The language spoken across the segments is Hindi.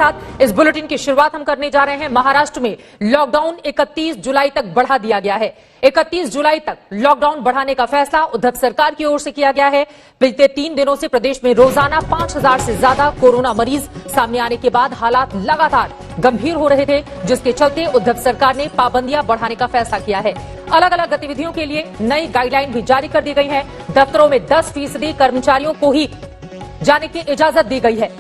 साथ इस बुलेटिन की शुरुआत हम करने जा रहे हैं। महाराष्ट्र में लॉकडाउन 31 जुलाई तक बढ़ा दिया गया है। 31 जुलाई तक लॉकडाउन बढ़ाने का फैसला उद्धव सरकार की ओर से किया गया है। पिछले 3 दिनों से प्रदेश में रोजाना 5000 से ज्यादा कोरोना मरीज सामने आने के बाद हालात लगातार गंभीर हो रहे थे, जिसके चलते उद्धव सरकार ने पाबंदियां बढ़ाने का फैसला किया है। अलग अलग गतिविधियों के लिए नई गाइडलाइन भी जारी कर दी गई है। दफ्तरों में 10% कर्मचारियों को ही जाने की इजाजत दी गई है।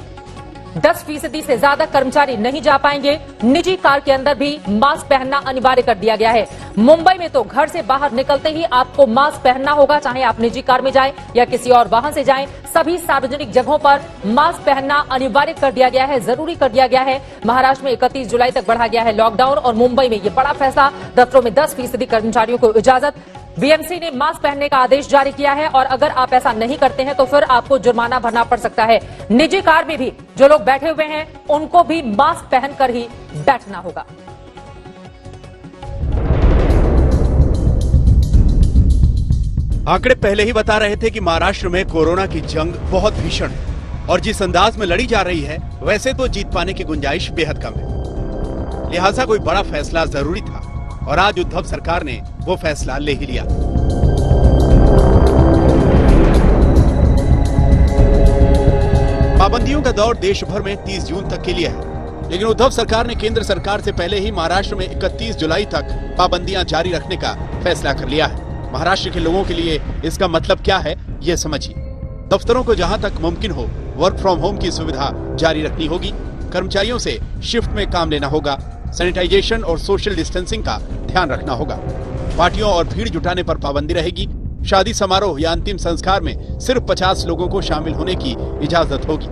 10% से ज्यादा कर्मचारी नहीं जा पाएंगे। निजी कार के अंदर भी मास्क पहनना अनिवार्य कर दिया गया है। मुंबई में तो घर से बाहर निकलते ही आपको मास्क पहनना होगा, चाहे आप निजी कार में जाएं या किसी और वाहन से जाएं। सभी सार्वजनिक जगहों पर मास्क पहनना अनिवार्य कर दिया गया है, जरूरी कर दिया गया है। महाराष्ट्र में 31 जुलाई तक बढ़ा गया है लॉकडाउन और मुंबई में यह बड़ा फैसला। दफ्तरों में 10% कर्मचारियों को इजाजत। बीएमसी ने मास्क पहनने का आदेश जारी किया है और अगर आप ऐसा नहीं करते हैं तो फिर आपको जुर्माना भरना पड़ सकता है। निजी कार में भी जो लोग बैठे हुए हैं उनको भी मास्क पहनकर ही बैठना होगा। आंकड़े पहले ही बता रहे थे कि महाराष्ट्र में कोरोना की जंग बहुत भीषण है और जिस अंदाज में लड़ी जा रही है वैसे तो जीत पाने की गुंजाइश बेहद कम है। लिहाजा कोई बड़ा फैसला जरूरी था और आज उद्धव सरकार ने वो फैसला ले ही लिया। पाबंदियों का दौर देश भर में 30 जून तक के लिए है, लेकिन उद्धव सरकार ने केंद्र सरकार से पहले ही महाराष्ट्र में 31 जुलाई तक पाबंदियां जारी रखने का फैसला कर लिया है। महाराष्ट्र के लोगों के लिए इसका मतलब क्या है, ये समझिए। दफ्तरों को जहां तक मुमकिन हो वर्क फ्रॉम होम की सुविधा जारी रखनी होगी। कर्मचारियों से शिफ्ट में काम लेना होगा। सैनिटाइजेशन और सोशल डिस्टेंसिंग का ध्यान रखना होगा। पार्टियों और भीड़ जुटाने पर पाबंदी रहेगी। शादी समारोह या अंतिम संस्कार में सिर्फ 50 लोगों को शामिल होने की इजाजत होगी।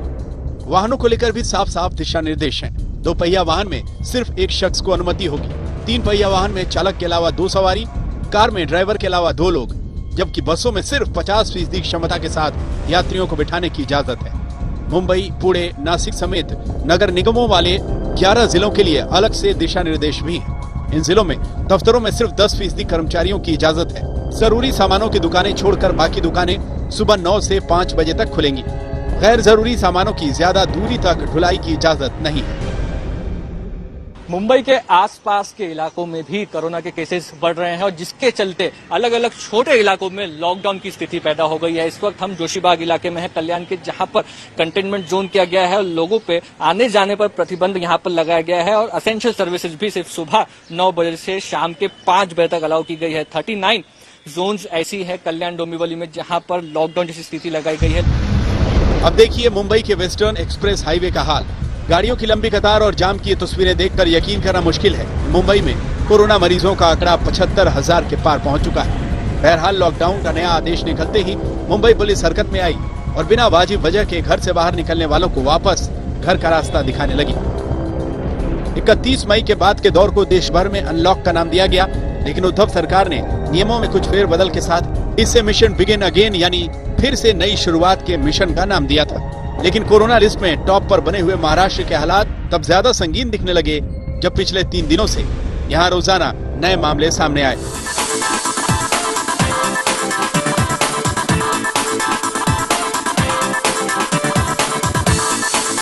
वाहनों को लेकर भी साफ साफ दिशा निर्देश हैं। 2 पहिया वाहन में सिर्फ एक शख्स को अनुमति होगी। 3 पहिया वाहन में चालक के अलावा 2 सवारी, कार में ड्राइवर के अलावा 2 लोग, जबकि बसों में सिर्फ 50% क्षमता के साथ यात्रियों को बिठाने की इजाजत है। मुंबई, पुणे, नासिक समेत नगर निगमों वाले 11 जिलों के लिए अलग से दिशा निर्देश भी हैं। इन जिलों में दफ्तरों में सिर्फ 10% कर्मचारियों की इजाजत है। जरूरी सामानों की दुकानें छोड़कर बाकी दुकानें सुबह 9 से 5 बजे तक खुलेंगी। गैर जरूरी सामानों की ज्यादा दूरी तक ढुलाई की इजाजत नहीं है। मुंबई के आसपास के इलाकों में भी कोरोना के केसेस बढ़ रहे हैं और जिसके चलते अलग अलग छोटे इलाकों में लॉकडाउन की स्थिति पैदा हो गई है। इस वक्त हम जोशीबाग इलाके में हैं, कल्याण के, जहां पर कंटेनमेंट जोन किया गया है और लोगों पे आने जाने पर प्रतिबंध यहां पर लगाया गया है और असेंशियल सर्विसेज भी सिर्फ सुबह 9 बजे से शाम के 5 बजे तक अलाउ की गई है। 39 जोन्स ऐसी है कल्याण डोंबिवली में जहां पर लॉकडाउन जैसी स्थिति लगाई गई है। अब देखिए मुंबई के वेस्टर्न एक्सप्रेस हाईवे का हाल। गाड़ियों की लंबी कतार और जाम की ये तस्वीरें देखकर यकीन करना मुश्किल है। मुंबई में कोरोना मरीजों का आंकड़ा 75,000 के पार पहुंच चुका है। बहरहाल लॉकडाउन का नया आदेश निकलते ही मुंबई पुलिस हरकत में आई और बिना वाजिब वजह के घर से बाहर निकलने वालों को वापस घर का रास्ता दिखाने लगी। 31 मई के बाद के दौर को देश भर में अनलॉक का नाम दिया गया, लेकिन उद्धव सरकार ने नियमों में कुछ फेरबदल के साथ इसे मिशन बिगिन अगेन यानी फिर से नई शुरुआत के मिशन का नाम दिया था। लेकिन कोरोना लिस्ट में टॉप पर बने हुए महाराष्ट्र के हालात तब ज्यादा संगीन दिखने लगे जब पिछले 3 दिनों से यहाँ रोजाना नए मामले सामने आए।